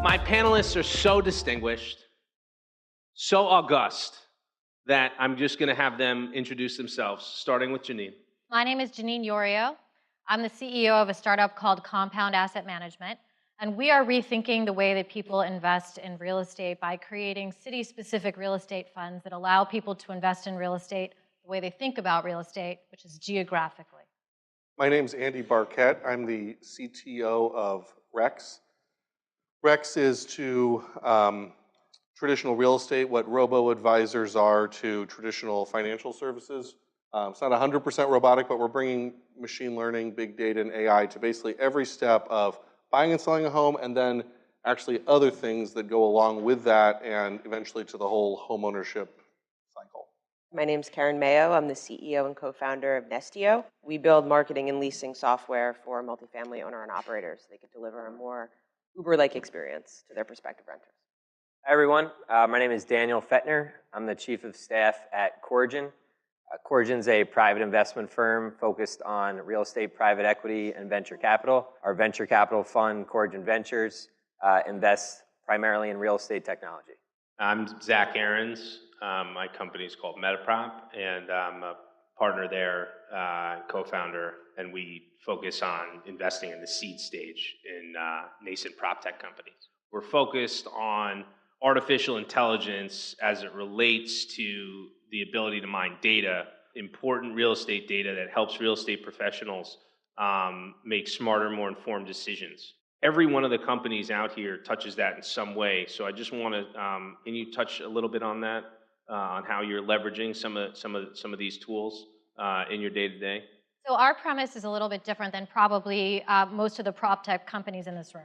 My panelists are so distinguished, so august, that I'm just going to have them introduce themselves, starting with Janine. My name is Janine Yorio. I'm the CEO of a startup called Compound Asset Management, and we are rethinking the way that people invest in real estate by creating city-specific real estate funds that allow people to invest in real estate the way they think about real estate, which is geographically. My name's Andy Barquette. I'm the CTO of Rex. Rex is to traditional real estate what robo-advisors are to traditional financial services. It's not 100% robotic, but we're bringing machine learning, big data, and AI to basically every step of buying and selling a home, and then actually other things that go along with that, and eventually to the whole home ownership cycle. My name's Karen Mayo. I'm the CEO and co-founder of Nestio. We build marketing and leasing software for multifamily owner and operators so they could deliver a more Uber-like experience to their prospective renters. Hi, everyone. My name is Daniel Fettner. I'm the chief of staff at Corigin. Corigin's a private investment firm focused on real estate, private equity, and venture capital. Our venture capital fund, Corigin Ventures, invests primarily in real estate technology. I'm Zach Aarons. My company is called MetaProp, and I'm a partner there, co-founder, and we focus on investing in the seed stage in nascent PropTech companies. We're focused on artificial intelligence as it relates to the ability to mine data, important real estate data that helps real estate professionals make smarter, more informed decisions. Every one of the companies out here touches that in some way. So I just want to, can you touch a little bit on that, on how you're leveraging some of these tools in your day-to-day? So our premise is a little bit different than probably most of the PropTech companies in this room.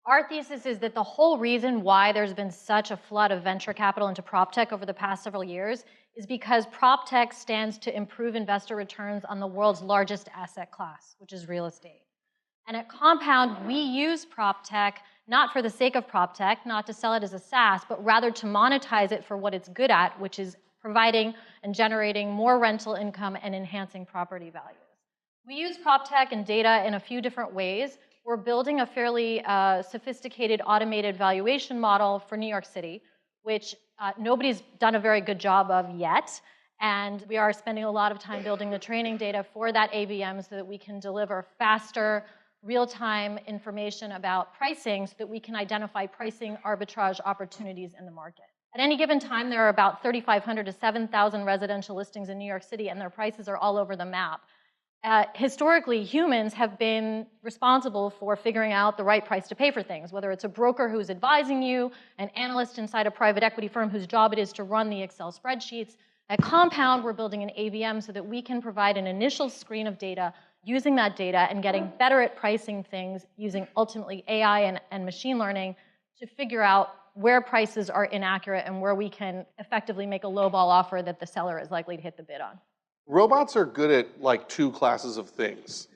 Our thesis is that the whole reason why there's been such a flood of venture capital into PropTech over the past several years is because PropTech stands to improve investor returns on the world's largest asset class, which is real estate. And at Compound, we use PropTech not for the sake of PropTech, not to sell it as a SaaS, but rather to monetize it for what it's good at, which is providing and generating more rental income and enhancing property values. We use PropTech and data in a few different ways. We're building a fairly sophisticated automated valuation model for New York City, which nobody's done a very good job of yet. And we are spending a lot of time building the training data for that AVM so that we can deliver faster, real-time information about pricing so that we can identify pricing arbitrage opportunities in the market. At any given time, there are about 3,500 to 7,000 residential listings in New York City, and their prices are all over the map. Historically, humans have been responsible for figuring out the right price to pay for things, whether it's a broker who's advising you, an analyst inside a private equity firm whose job it is to run the Excel spreadsheets. At Compound, we're building an AVM so that we can provide an initial screen of data, using that data and getting better at pricing things, using ultimately AI and machine learning to figure out where prices are inaccurate and where we can effectively make a lowball offer that the seller is likely to hit the bid on. Robots are good at like two classes of things.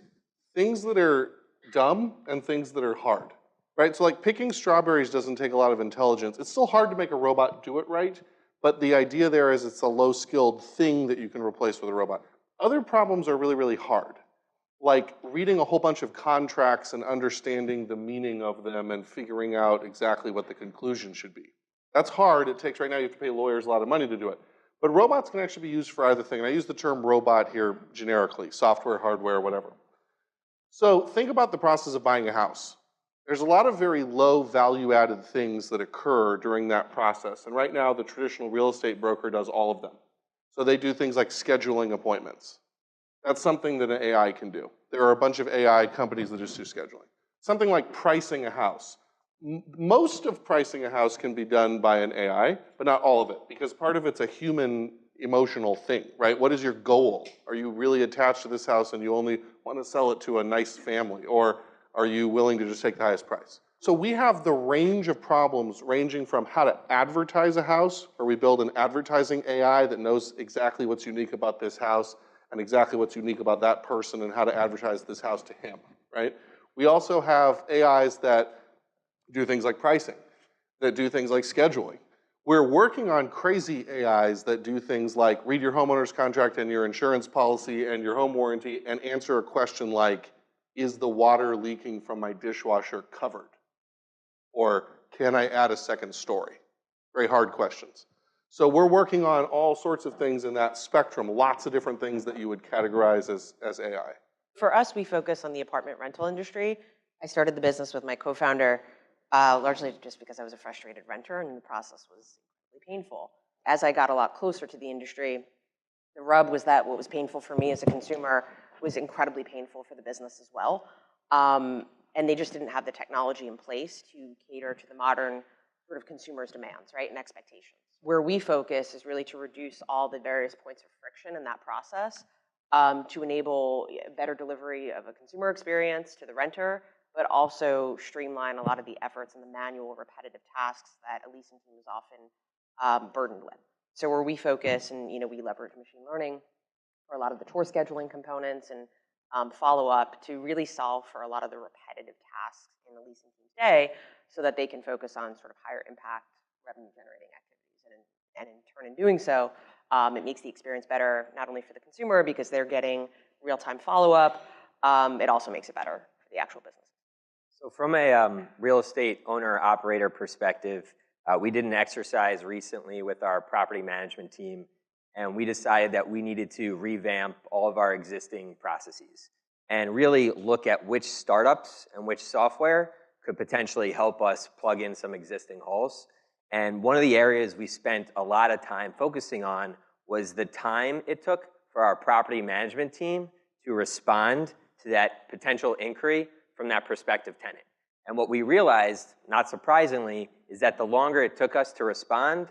Things that are dumb and things that are hard, right? So like picking strawberries doesn't take a lot of intelligence. It's still hard to make a robot do it right, but the idea there is it's a low-skilled thing that you can replace with a robot. Other problems are really, really hard, like reading a whole bunch of contracts and understanding the meaning of them and figuring out exactly what the conclusion should be. That's hard. It takes, right now you have to pay lawyers a lot of money to do it. But robots can actually be used for either thing. And I use the term robot here generically, software, hardware, whatever. So think about the process of buying a house. There's a lot of very low value-added things that occur during that process. And right now, the traditional real estate broker does all of them. So they do things like scheduling appointments. That's something that an AI can do. There are a bunch of AI companies that just do scheduling. Something like pricing a house. Most of pricing a house can be done by an AI, but not all of it, because part of it's a human emotional thing, right? What is your goal? Are you really attached to this house and you only want to sell it to a nice family? Or are you willing to just take the highest price? So we have the range of problems ranging from how to advertise a house, where we build an advertising AI that knows exactly what's unique about this house and exactly what's unique about that person and how to advertise this house to him, right? We also have AIs that do things like pricing, that do things like scheduling. We're working on crazy AIs that do things like read your homeowner's contract and your insurance policy and your home warranty and answer a question like, is the water leaking from my dishwasher covered? Or can I add a second story? Very hard questions. So we're working on all sorts of things in that spectrum, lots of different things that you would categorize as AI. For us, we focus on the apartment rental industry. I started the business with my co-founder largely just because I was a frustrated renter and the process was incredibly painful. As I got a lot closer to the industry, the rub was that what was painful for me as a consumer was incredibly painful for the business as well. And they just didn't have the technology in place to cater to the modern sort of consumer's demands, right, and expectations. Where we focus is really to reduce all the various points of friction in that process to enable better delivery of a consumer experience to the renter, but also streamline a lot of the efforts and the manual repetitive tasks that a leasing team is often burdened with. So where we focus and we leverage machine learning for a lot of the tour scheduling components and follow up to really solve for a lot of the repetitive tasks in the leasing team's day so that they can focus on sort of higher impact revenue generating activities. And in turn in doing so, it makes the experience better, not only for the consumer because they're getting real-time follow-up, it also makes it better for the actual business. So from a real estate owner-operator perspective, we did an exercise recently with our property management team, and we decided that we needed to revamp all of our existing processes and really look at which startups and which software could potentially help us plug in some existing holes. And one of the areas we spent a lot of time focusing on was the time it took for our property management team to respond to that potential inquiry from that prospective tenant. And what we realized, not surprisingly, is that the longer it took us to respond,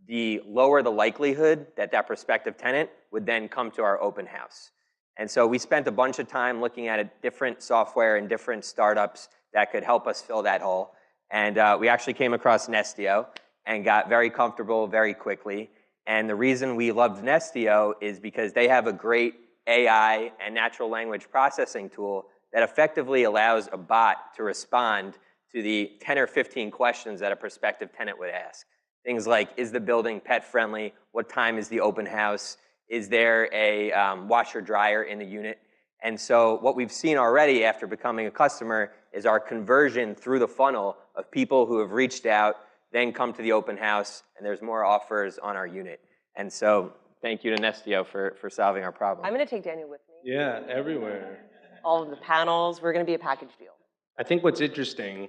the lower the likelihood that that prospective tenant would then come to our open house. And so we spent a bunch of time looking at a different software and different startups that could help us fill that hole. And we actually came across Nestio and got very comfortable very quickly. And the reason we loved Nestio is because they have a great AI and natural language processing tool that effectively allows a bot to respond to the 10 or 15 questions that a prospective tenant would ask. Things like, is the building pet friendly? What time is the open house? Is there a washer dryer in the unit? And so what we've seen already after becoming a customer is our conversion through the funnel of people who have reached out, then come to the open house, and there's more offers on our unit. And so thank you to Nestio for solving our problem. I'm going to take Daniel with me. Yeah, everywhere. All of the panels, we're going to be a package deal. I think what's interesting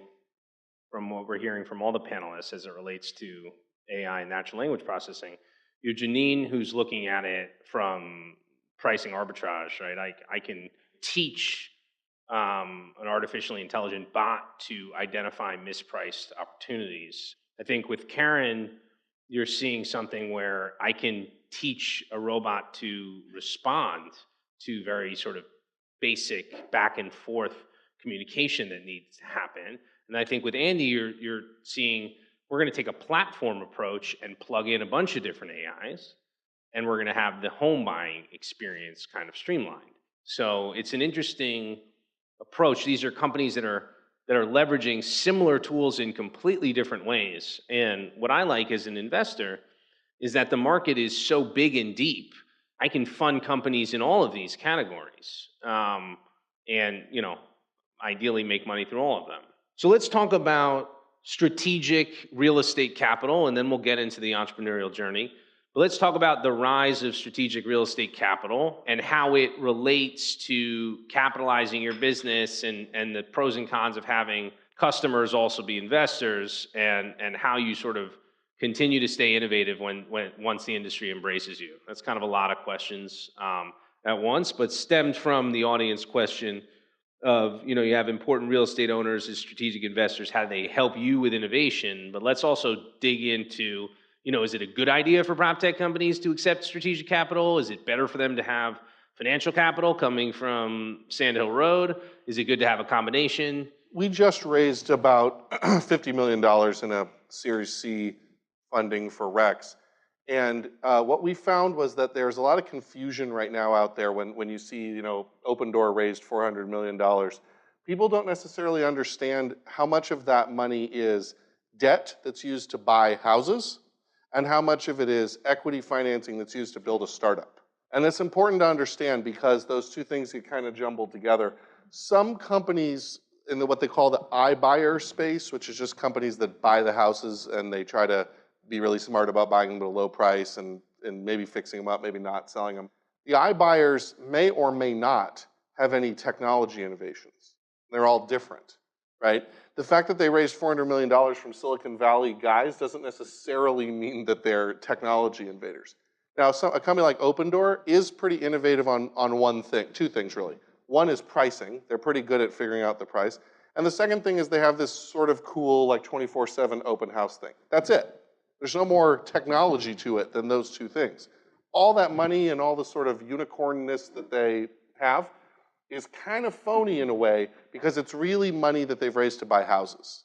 from what we're hearing from all the panelists as it relates to AI and natural language processing, you're Janine, who's looking at it from pricing arbitrage, right? I can teach an artificially intelligent bot to identify mispriced opportunities. I think with Karen, you're seeing something where I can teach a robot to respond to very sort of basic back and forth communication that needs to happen. And I think with Andy, you're seeing we're going to take a platform approach and plug in a bunch of different AIs, and we're going to have the home buying experience kind of streamlined. So it's an interesting approach. These are companies that are leveraging similar tools in completely different ways. And what I like as an investor is that the market is so big and deep. I can fund companies in all of these categories, and ideally make money through all of them. So let's talk about strategic real estate capital, and then we'll get into the entrepreneurial journey. But let's talk about the rise of strategic real estate capital and how it relates to capitalizing your business and the pros and cons of having customers also be investors, and how you sort of continue to stay innovative once the industry embraces you. That's kind of a lot of questions at once, but stemmed from the audience question of, you have important real estate owners as strategic investors, how do they help you with innovation? But let's also dig into, is it a good idea for PropTech companies to accept strategic capital? Is it better for them to have financial capital coming from Sand Hill Road? Is it good to have a combination? We just raised about $50 million in a Series C funding for Rex. And what we found was that there's a lot of confusion right now out there when you see, Open Door raised $400 million. People don't necessarily understand how much of that money is debt that's used to buy houses and how much of it is equity financing that's used to build a startup. And it's important to understand because those two things get kind of jumbled together. Some companies in what they call the iBuyer space, which is just companies that buy the houses and they try to be really smart about buying them at a low price and maybe fixing them up, maybe not selling them. The iBuyers may or may not have any technology innovations. They're all different, right? The fact that they raised $400 million from Silicon Valley guys doesn't necessarily mean that they're technology invaders. Now, a company like Opendoor is pretty innovative on one thing, two things really. One is pricing. They're pretty good at figuring out the price. And the second thing is they have this sort of cool like 24/7 open house thing. That's it. There's no more technology to it than those two things. All that money and all the sort of unicornness that they have is kind of phony in a way because it's really money that they've raised to buy houses.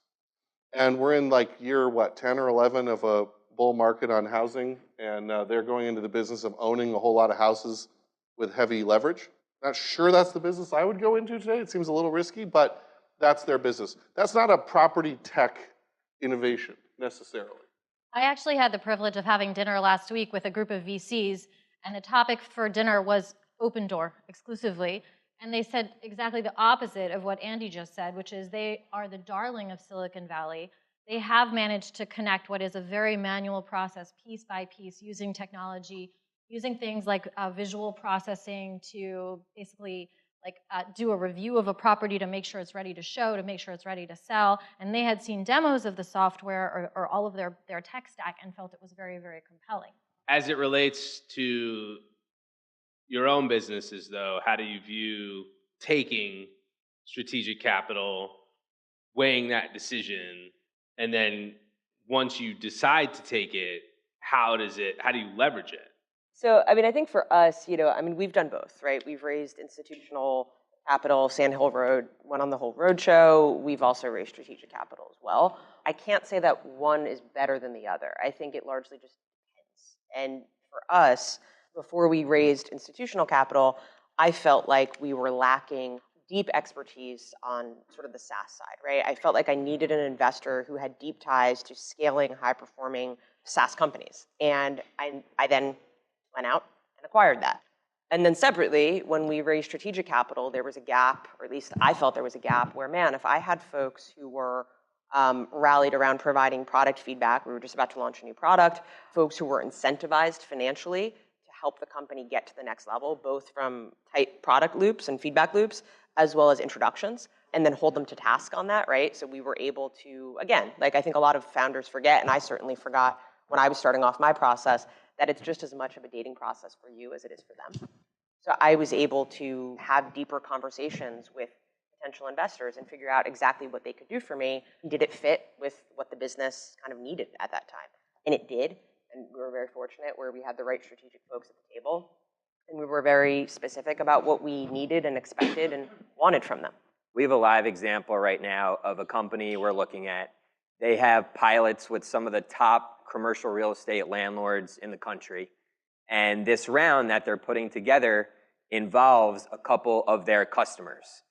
And we're in like year, 10 or 11 of a bull market on housing, and they're going into the business of owning a whole lot of houses with heavy leverage. Not sure that's the business I would go into today. It seems a little risky, but that's their business. That's not a property tech innovation necessarily. I actually had the privilege of having dinner last week with a group of VCs, and the topic for dinner was Opendoor exclusively. And they said exactly the opposite of what Andy just said, which is they are the darling of Silicon Valley. They have managed to connect what is a very manual process, piece by piece, using technology, using things like visual processing to basically do a review of a property to make sure it's ready to show, to make sure it's ready to sell. And they had seen demos of the software or all of their tech stack and felt it was very, very compelling. As it relates to your own businesses, though, how do you view taking strategic capital, weighing that decision, and then once you decide to take it, how do you leverage it? So, I mean, I think for us, we've done both, right? We've raised institutional capital, Sand Hill Road, went on the whole roadshow. We've also raised strategic capital as well. I can't say that one is better than the other. I think it largely just depends. And for us, before we raised institutional capital, I felt like we were lacking deep expertise on sort of the SaaS side, right? I felt like I needed an investor who had deep ties to scaling high-performing SaaS companies. And I then went out and acquired that. And then separately, when we raised strategic capital, there was a gap, or at least I felt there was a gap, where, man, if I had folks who were rallied around providing product feedback, we were just about to launch a new product, folks who were incentivized financially to help the company get to the next level, both from tight product loops and feedback loops, as well as introductions, and then hold them to task on that, right? So we were able to, again, like I think a lot of founders forget, and I certainly forgot when I was starting off my process, that it's just as much of a dating process for you as it is for them. So I was able to have deeper conversations with potential investors and figure out exactly what they could do for me. Did it fit with what the business kind of needed at that time? And it did. And we were very fortunate where we had the right strategic folks at the table. And we were very specific about what we needed and expected and wanted from them. We have a live example right now of a company we're looking at. They have pilots with some of the top commercial real estate landlords in the country. And this round that they're putting together involves a couple of their customers.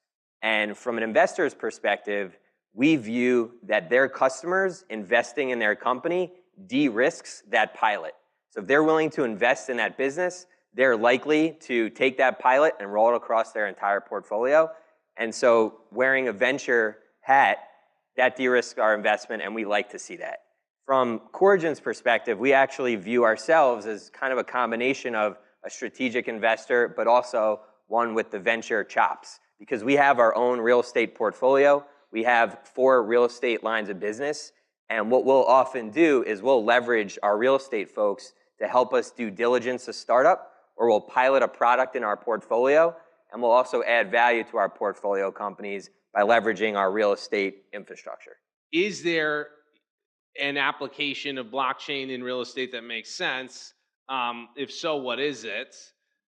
And from an investor's perspective, we view that their customers investing in their company de-risks that pilot. So if they're willing to invest in that business, they're likely to take that pilot and roll it across their entire portfolio. And so wearing a venture hat, that de-risks our investment, and we like to see that. From Corigin's perspective, we actually view ourselves as kind of a combination of a strategic investor, but also one with the venture chops. Because we have our own real estate portfolio, we have 4 real estate lines of business, and what we'll often do is we'll leverage our real estate folks to help us do diligence a startup, or we'll pilot a product in our portfolio, and we'll also add value to our portfolio companies by leveraging our real estate infrastructure. Is there an application of blockchain in real estate that makes sense? If so, what is it?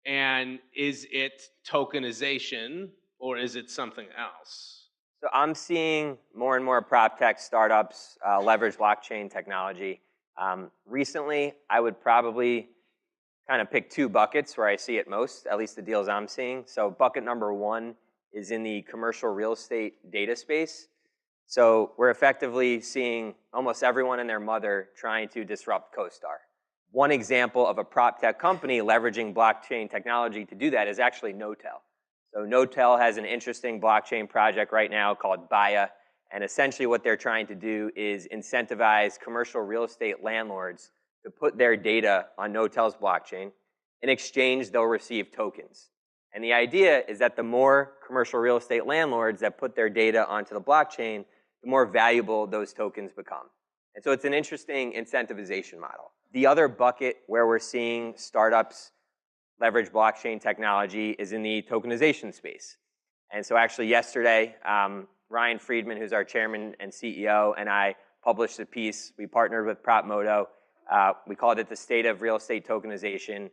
And is it tokenization or is it something else? So I'm seeing more and more PropTech startups leverage blockchain technology. Recently, I would probably kind of pick 2 buckets where I see it most, at least the deals I'm seeing. So bucket number 1 is in the commercial real estate data space. So we're effectively seeing almost everyone and their mother trying to disrupt CoStar. One example of a PropTech company leveraging blockchain technology to do that is actually Knotel. So Notel has an interesting blockchain project right now called Baya, and essentially what they're trying to do is incentivize commercial real estate landlords to put their data on Notel's blockchain. In exchange, they'll receive tokens. And the idea is that the more commercial real estate landlords that put their data onto the blockchain, the more valuable those tokens become. And so it's an interesting incentivization model. The other bucket where we're seeing startups leverage blockchain technology is in the tokenization space. And so actually yesterday, Ryan Friedman, who's our chairman and CEO, and I published a piece. We partnered with PropMoto. We called it the State of Real Estate Tokenization.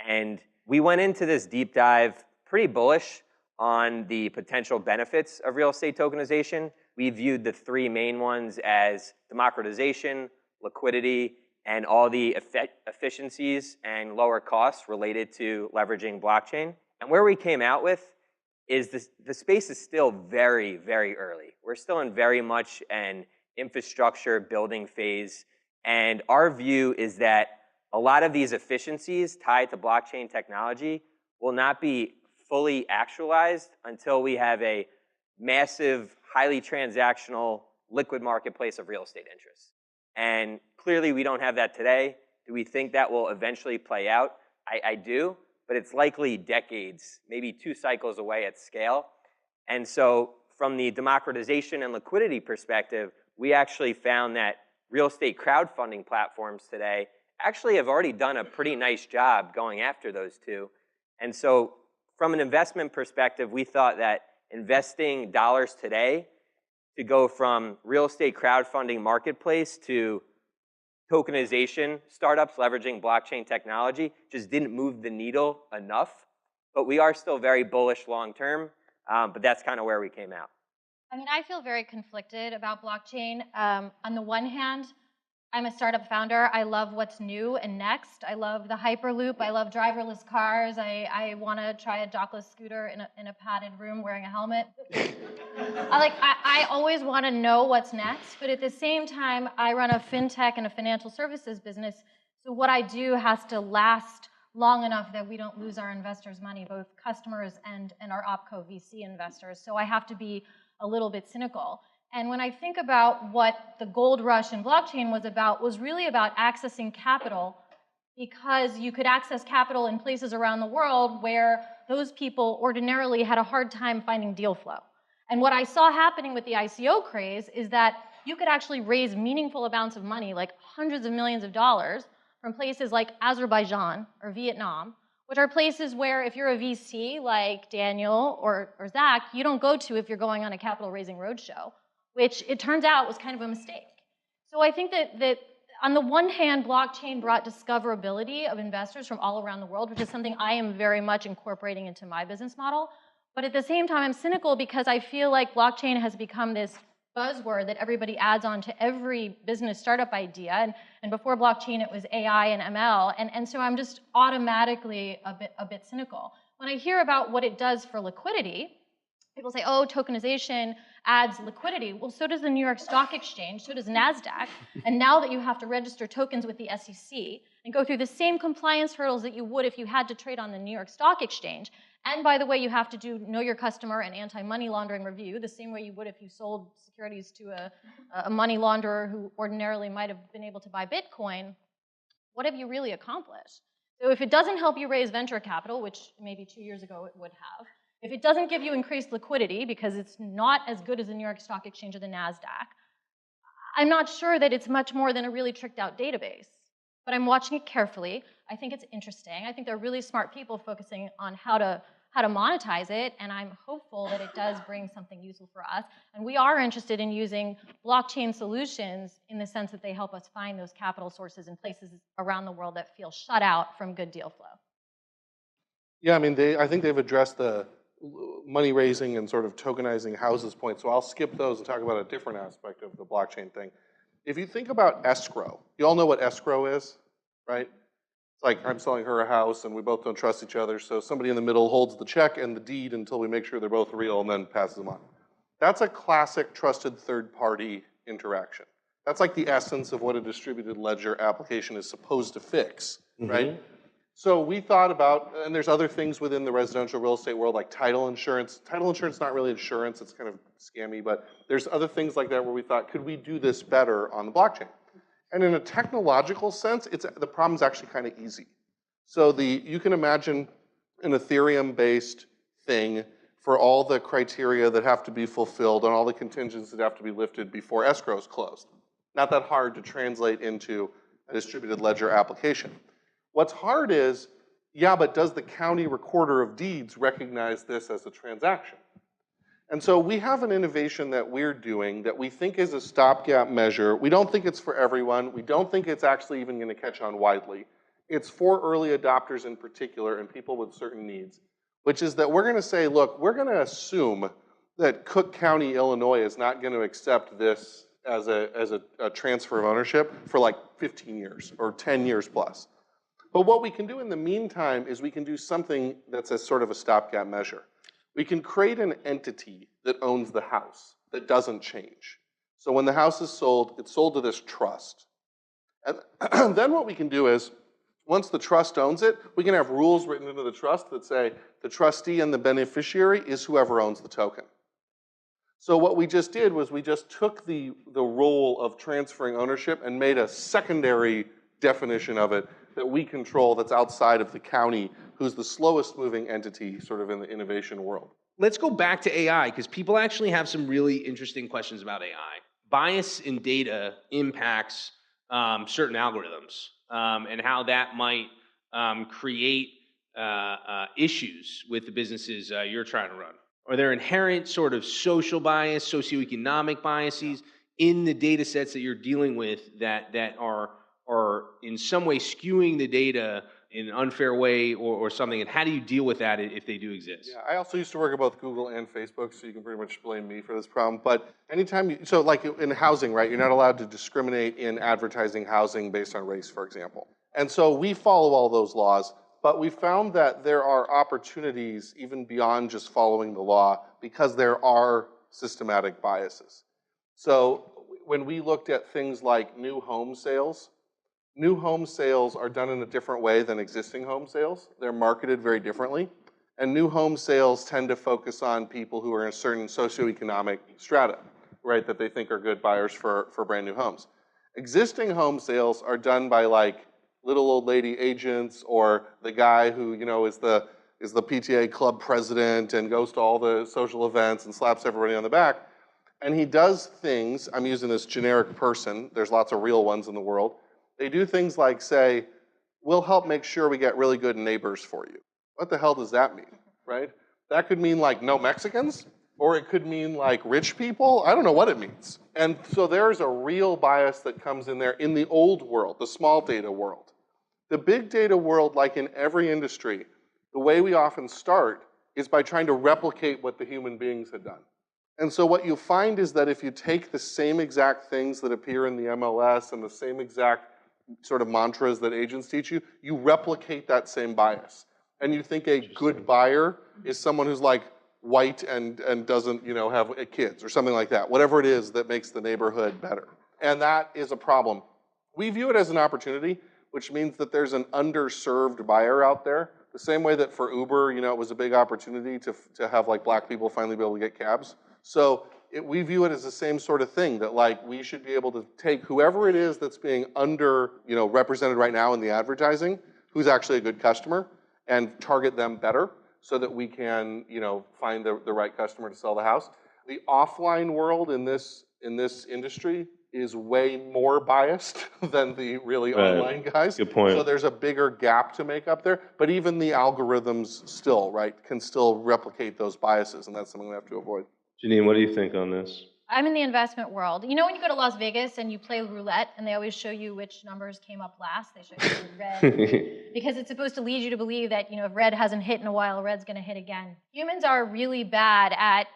And we went into this deep dive pretty bullish on the potential benefits of real estate tokenization. We viewed the three main ones as democratization, liquidity, and all the efficiencies and lower costs related to leveraging blockchain. And where we came out with is the space is still very, very early. We're still in very much an infrastructure building phase. And our view is that a lot of these efficiencies tied to blockchain technology will not be fully actualized until we have a massive, highly transactional, liquid marketplace of real estate interests. And clearly we don't have that today. Do we think that will eventually play out? I do, but it's likely decades, maybe 2 cycles away at scale. And so from the democratization and liquidity perspective, we actually found that real estate crowdfunding platforms today actually have already done a pretty nice job going after those two. And so from an investment perspective, we thought that investing dollars today to go from real estate crowdfunding marketplace to tokenization startups leveraging blockchain technology just didn't move the needle enough. But we are still very bullish long term, but that's kind of where we came out. I mean, I feel very conflicted about blockchain. On the one hand, I'm a startup founder. I love what's new and next. I love the Hyperloop. I love driverless cars. I want to try a dockless scooter in a padded room wearing a helmet. I always want to know what's next, but at the same time, I run a fintech and a financial services business. So what I do has to last long enough that we don't lose our investors' money, both customers and our OpCo VC investors. So I have to be a little bit cynical. And when I think about what the gold rush in blockchain was really about accessing capital, because you could access capital in places around the world where those people ordinarily had a hard time finding deal flow. And what I saw happening with the ICO craze is that you could actually raise meaningful amounts of money, like hundreds of millions of dollars, from places like Azerbaijan or Vietnam, which are places where if you're a VC like Daniel or Zach, you don't go to if you're going on a capital raising roadshow, which it turns out was kind of a mistake. So I think that on the one hand, blockchain brought discoverability of investors from all around the world, which is something I am very much incorporating into my business model. But at the same time, I'm cynical because I feel like blockchain has become this buzzword that everybody adds on to every business startup idea. And before blockchain, it was AI and ML. And so I'm just automatically a bit cynical. When I hear about what it does for liquidity, people say, oh, tokenization adds liquidity. Well, so does the New York Stock Exchange, so does NASDAQ. And now that you have to register tokens with the SEC and go through the same compliance hurdles that you would if you had to trade on the New York Stock Exchange, and by the way, you have to do know your customer and anti-money laundering review, the same way you would if you sold securities to a money launderer who ordinarily might have been able to buy Bitcoin. What have you really accomplished? So if it doesn't help you raise venture capital, which maybe 2 years ago it would have, if it doesn't give you increased liquidity because it's not as good as the New York Stock Exchange or the NASDAQ, I'm not sure that it's much more than a really tricked out database. But I'm watching it carefully. I think it's interesting. I think there are really smart people focusing on how to monetize it, and I'm hopeful that it does bring something useful for us. And we are interested in using blockchain solutions in the sense that they help us find those capital sources in places around the world that feel shut out from good deal flow. Yeah, I mean, I think they've addressed the money raising and sort of tokenizing houses point, so I'll skip those and talk about a different aspect of the blockchain thing. If you think about escrow, you all know what escrow is, right? It's like I'm selling her a house and we both don't trust each other, so somebody in the middle holds the check and the deed until we make sure they're both real and then passes them on. That's a classic trusted third-party interaction. That's like the essence of what a distributed ledger application is supposed to fix, right? So we thought about, and there's other things within the residential real estate world like title insurance. Title insurance is not really insurance, it's kind of scammy, but there's other things like that where we thought, could we do this better on the blockchain? And in a technological sense, the problem's actually kind of easy. So you can imagine an Ethereum-based thing for all the criteria that have to be fulfilled and all the contingents that have to be lifted before escrow is closed. Not that hard to translate into a distributed ledger application. What's hard is, yeah, but does the county recorder of deeds recognize this as a transaction? And so we have an innovation that we're doing that we think is a stopgap measure. We don't think it's for everyone. We don't think it's actually even going to catch on widely. It's for early adopters in particular and people with certain needs, which is that we're going to say, look, we're going to assume that Cook County, Illinois is not going to accept this as a transfer of ownership for like 15 years or 10 years plus. But what we can do in the meantime is we can do something that's a sort of a stopgap measure. We can create an entity that owns the house that doesn't change. So when the house is sold, it's sold to this trust. And then what we can do is, once the trust owns it, we can have rules written into the trust that say the trustee and the beneficiary is whoever owns the token. So what we just did was we just took the role of transferring ownership and made a secondary definition of it that we control that's outside of the county, who's the slowest moving entity sort of in the innovation world. Let's go back to AI, because people actually have some really interesting questions about AI. Bias in data impacts certain algorithms, and how that might create issues with the businesses you're trying to run. Are there inherent sort of social bias, socioeconomic biases in the data sets that you're dealing with that are in some way skewing the data in an unfair way or something? And how do you deal with that if they do exist? Yeah, I also used to work at both Google and Facebook, so you can pretty much blame me for this problem. But anytime so like in housing, right, you're not allowed to discriminate in advertising housing based on race, for example. And so we follow all those laws, but we found that there are opportunities even beyond just following the law because there are systematic biases. So when we looked at things like new home sales are done in a different way than existing home sales. They're marketed very differently. And new home sales tend to focus on people who are in a certain socioeconomic strata, right, that they think are good buyers for brand new homes. Existing home sales are done by like little old lady agents or the guy who, you know, is the PTA club president and goes to all the social events and slaps everybody on the back. And he does things, I'm using this generic person, there's lots of real ones in the world. They do things like say, we'll help make sure we get really good neighbors for you. What the hell does that mean, right? That could mean like no Mexicans, or it could mean like rich people. I don't know what it means. And so there's a real bias that comes in there in the old world, the small data world. The big data world, like in every industry, the way we often start is by trying to replicate what the human beings had done. And so what you find is that if you take the same exact things that appear in the MLS and the same exact sort of mantras that agents teach you, you replicate that same bias. And you think a good buyer is someone who's like white and doesn't, you know, have kids or something like that. Whatever it is that makes the neighborhood better. And that is a problem. We view it as an opportunity, which means that there's an underserved buyer out there. The same way that for Uber, you know, it was a big opportunity to have like black people finally be able to get cabs. So we view it as the same sort of thing, that like we should be able to take whoever it is that's being represented right now in the advertising, who's actually a good customer, and target them better so that we can, you know, find the right customer to sell the house. The offline world in this industry is way more biased than the really online guys. Good point. So there's a bigger gap to make up there, but even the algorithms still, right, can still replicate those biases, and that's something we have to avoid. Janine, what do you think on this? I'm in the investment world. You know when you go to Las Vegas and you play roulette and they always show you which numbers came up last? They show you red because it's supposed to lead you to believe that, you know, if red hasn't hit in a while, red's going to hit again. Humans are really bad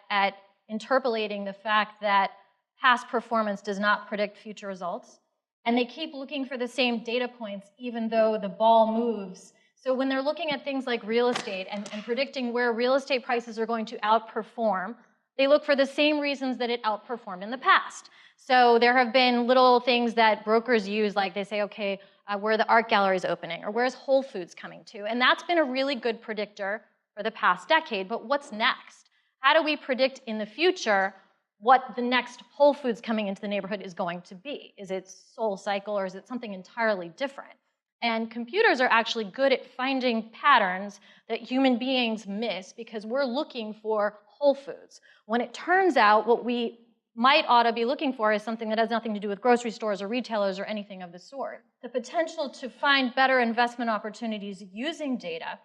at interpolating the fact that past performance does not predict future results. And they keep looking for the same data points even though the ball moves. So when they're looking at things like real estate and predicting where real estate prices are going to outperform, they look for the same reasons that it outperformed in the past. So there have been little things that brokers use, like they say, okay, where the art gallery is opening, or where's Whole Foods coming to. And that's been a really good predictor for the past decade. But what's next? How do we predict in the future what the next Whole Foods coming into the neighborhood is going to be? Is it SoulCycle, or is it something entirely different? And computers are actually good at finding patterns that human beings miss because we're looking for Whole Foods. When it turns out what we might ought to be looking for is something that has nothing to do with grocery stores or retailers or anything of the sort. The potential to find better investment opportunities using data,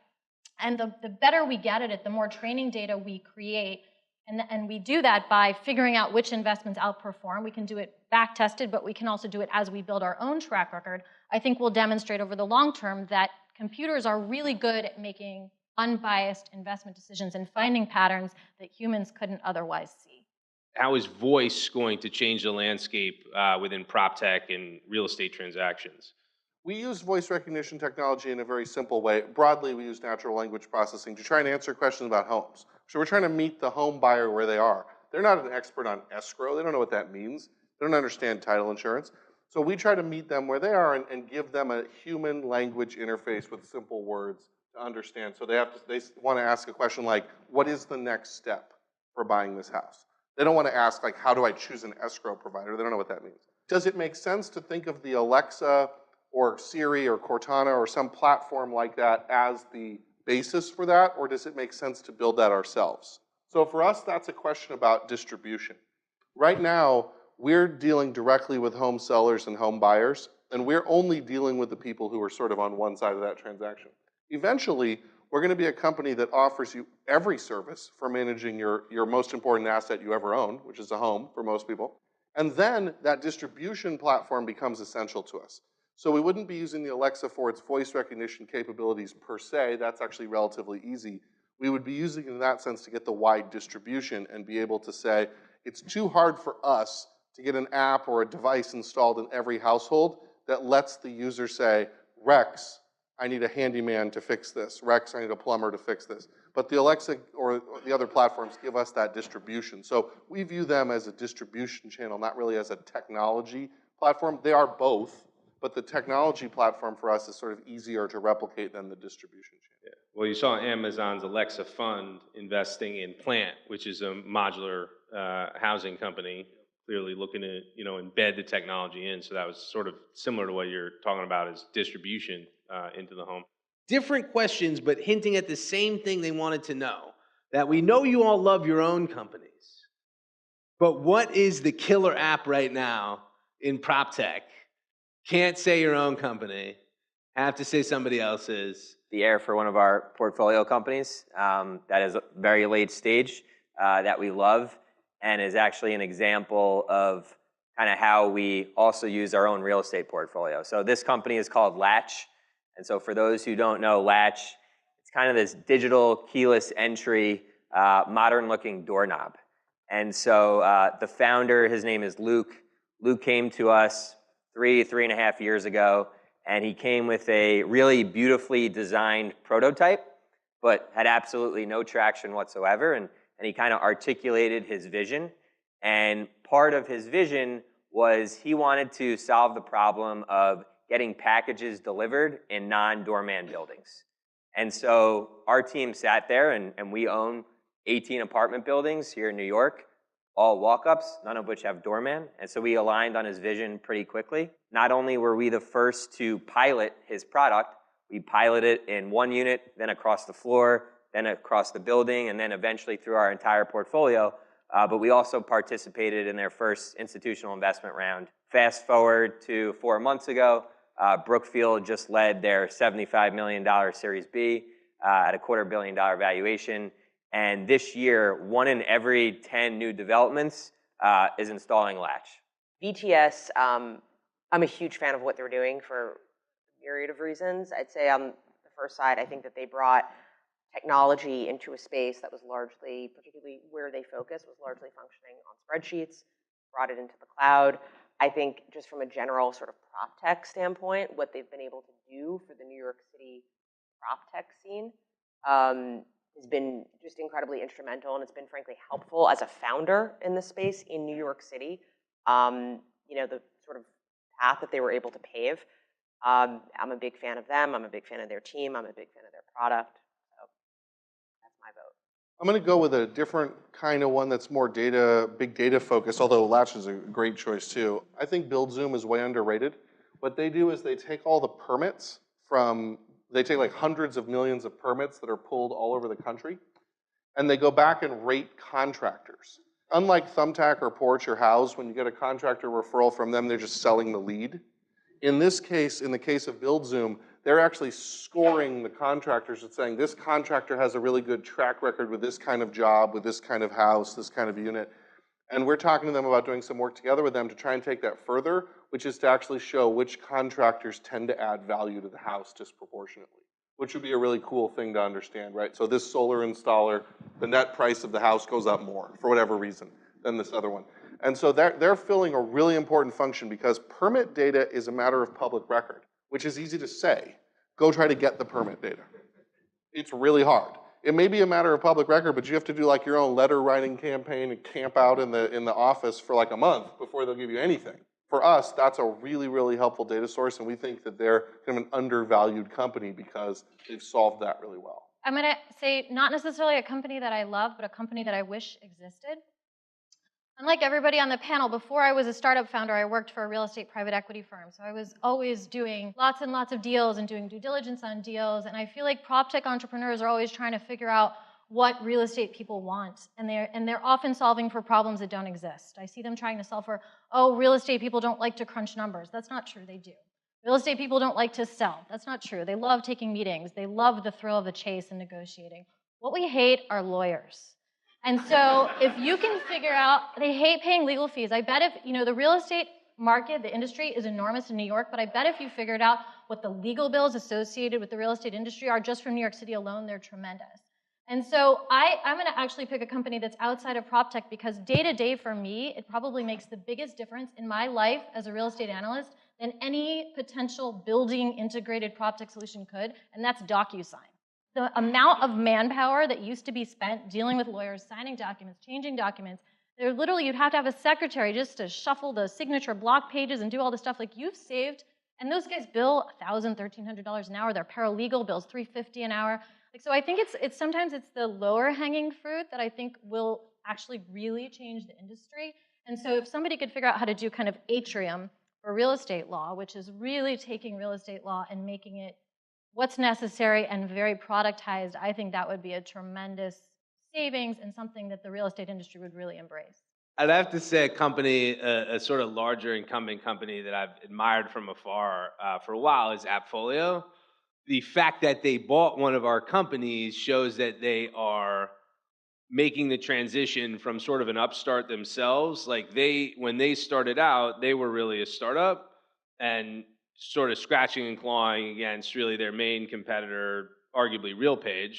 and the better we get at it, the more training data we create, and we do that by figuring out which investments outperform. We can do it back-tested, but we can also do it as we build our own track record. I think we'll demonstrate over the long term that computers are really good at making unbiased investment decisions and finding patterns that humans couldn't otherwise see. How is voice going to change the landscape within PropTech and real estate transactions? We use voice recognition technology in a very simple way. Broadly, we use natural language processing to try and answer questions about homes. So we're trying to meet the home buyer where they are. They're not an expert on escrow. They don't know what that means. They don't understand title insurance. So we try to meet them where they are and give them a human language interface with simple words to understand. So they want to ask a question like, what is the next step for buying this house? They don't want to ask, like, how do I choose an escrow provider? They don't know what that means. Does it make sense to think of the Alexa or Siri or Cortana or some platform like that as the basis for that, or does it make sense to build that ourselves? So for us, that's a question about distribution. Right now, we're dealing directly with home sellers and home buyers, and we're only dealing with the people who are sort of on one side of that transaction. Eventually, we're going to be a company that offers you every service for managing your most important asset you ever own, which is a home for most people. And then that distribution platform becomes essential to us. So we wouldn't be using the Alexa for its voice recognition capabilities per se. That's actually relatively easy. We would be using it in that sense to get the wide distribution and be able to say, it's too hard for us to get an app or a device installed in every household that lets the user say, Rex, I need a handyman to fix this. Rex, I need a plumber to fix this. But the Alexa or the other platforms give us that distribution. So we view them as a distribution channel, not really as a technology platform. They are both, but the technology platform for us is sort of easier to replicate than the distribution channel. Yeah. Well, you saw Amazon's Alexa fund investing in Plant, which is a modular housing company, clearly looking to embed the technology in. So that was sort of similar to what you're talking about as distribution into the home. Different questions, but hinting at the same thing they wanted to know. That we know you all love your own companies, but what is the killer app right now in PropTech? Can't say your own company, have to say somebody else's. The Air for one of our portfolio companies that is very late stage that we love and is actually an example of kind of how we also use our own real estate portfolio. So this company is called Latch. And so for those who don't know Latch, it's kind of this digital keyless entry, modern looking doorknob. And so the founder, his name is Luke. Luke came to us three and a half years ago, and he came with a really beautifully designed prototype, but had absolutely no traction whatsoever. And he kind of articulated his vision. And part of his vision was he wanted to solve the problem of getting packages delivered in non-doorman buildings. And so our team sat there, and we own 18 apartment buildings here in New York, all walk-ups, none of which have doorman. And so we aligned on his vision pretty quickly. Not only were we the first to pilot his product, we piloted it in one unit, then across the floor, then across the building, and then eventually through our entire portfolio. But we also participated in their first institutional investment round. Fast forward to 4 months ago, Brookfield just led their $75 million Series B at a $250 million valuation. And this year, 1 in every 10 new developments is installing Latch. BTS, I'm a huge fan of what they're doing for a myriad of reasons. I'd say on the first side, I think that they brought technology into a space that was largely, particularly where they focus, was largely functioning on spreadsheets, brought it into the cloud. I think just from a general sort of PropTech standpoint, what they've been able to do for the New York City PropTech scene has been just incredibly instrumental, and it's been frankly helpful as a founder in the space in New York City. The sort of path that they were able to pave I'm a big fan of them. I'm a big fan of their team. I'm a big fan of their product. So that's my vote. I'm going to go with a different kind of one that's more big data focused, although Latch is a great choice too. I think BuildZoom is way underrated. What they do is they take all the permits they take like hundreds of millions of permits that are pulled all over the country, and they go back and rate contractors. Unlike Thumbtack or Porch or House, when you get a contractor referral from them, they're just selling the lead. In this case, in the case of BuildZoom, they're actually scoring the contractors and saying, this contractor has a really good track record with this kind of job, with this kind of house, this kind of unit. And we're talking to them about doing some work together with them to try and take that further, which is to actually show which contractors tend to add value to the house disproportionately, which would be a really cool thing to understand, right? So this solar installer, the net price of the house goes up more for whatever reason than this other one. And so they're filling a really important function because permit data is a matter of public record, which is easy to say. Go try to get the permit data. It's really hard. It may be a matter of public record, but you have to do like your own letter writing campaign and camp out in the office for like a month before they'll give you anything. For us, that's a really, really helpful data source, and we think that they're kind of an undervalued company because they've solved that really well. I'm going to say not necessarily a company that I love, but a company that I wish existed. Unlike everybody on the panel, before I was a startup founder, I worked for a real estate private equity firm. So I was always doing lots and lots of deals and doing due diligence on deals. And I feel like PropTech entrepreneurs are always trying to figure out what real estate people want. And they're often solving for problems that don't exist. I see them trying to solve for, oh, real estate people don't like to crunch numbers. That's not true, they do. Real estate people don't like to sell. That's not true. They love taking meetings. They love the thrill of the chase and negotiating. What we hate are lawyers. And so if you can figure out, they hate paying legal fees. I bet if, the real estate market, the industry is enormous in New York, but I bet if you figured out what the legal bills associated with the real estate industry are just from New York City alone, they're tremendous. And so I'm going to actually pick a company that's outside of PropTech because day to day for me, it probably makes the biggest difference in my life as a real estate analyst than any potential building integrated PropTech solution could, and that's DocuSign. The amount of manpower that used to be spent dealing with lawyers, signing documents, changing documents, you'd have to have a secretary just to shuffle the signature block pages and do all the stuff. Like you've saved, and those guys bill $1,000, $1,300 an hour. Their paralegal bills $350 an hour. So I think sometimes it's the lower hanging fruit that I think will actually really change the industry. And so if somebody could figure out how to do kind of atrium for real estate law, which is really taking real estate law and making it what's necessary and very productized, I think that would be a tremendous savings and something that the real estate industry would really embrace. I'd have to say a company, a sort of larger incumbent company that I've admired from afar for a while is Appfolio. The fact that they bought one of our companies shows that they are making the transition from sort of an upstart themselves. Like when they started out, they were really a startup and sort of scratching and clawing against really their main competitor, arguably RealPage.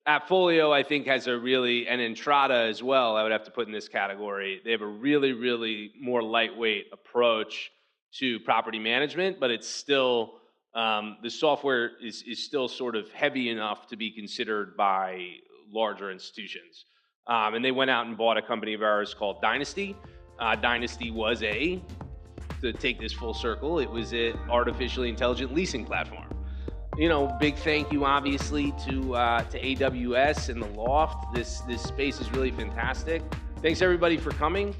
Appfolio, I think, has and Entrata as well, I would have to put in this category. They have a really, really more lightweight approach to property management, but it's still, the software is still sort of heavy enough to be considered by larger institutions. And they went out and bought a company of ours called Dynasty. Dynasty was to take this full circle, it was an artificially intelligent leasing platform. Big thank you, obviously, to AWS and the Loft. This space is really fantastic. Thanks, everybody, for coming.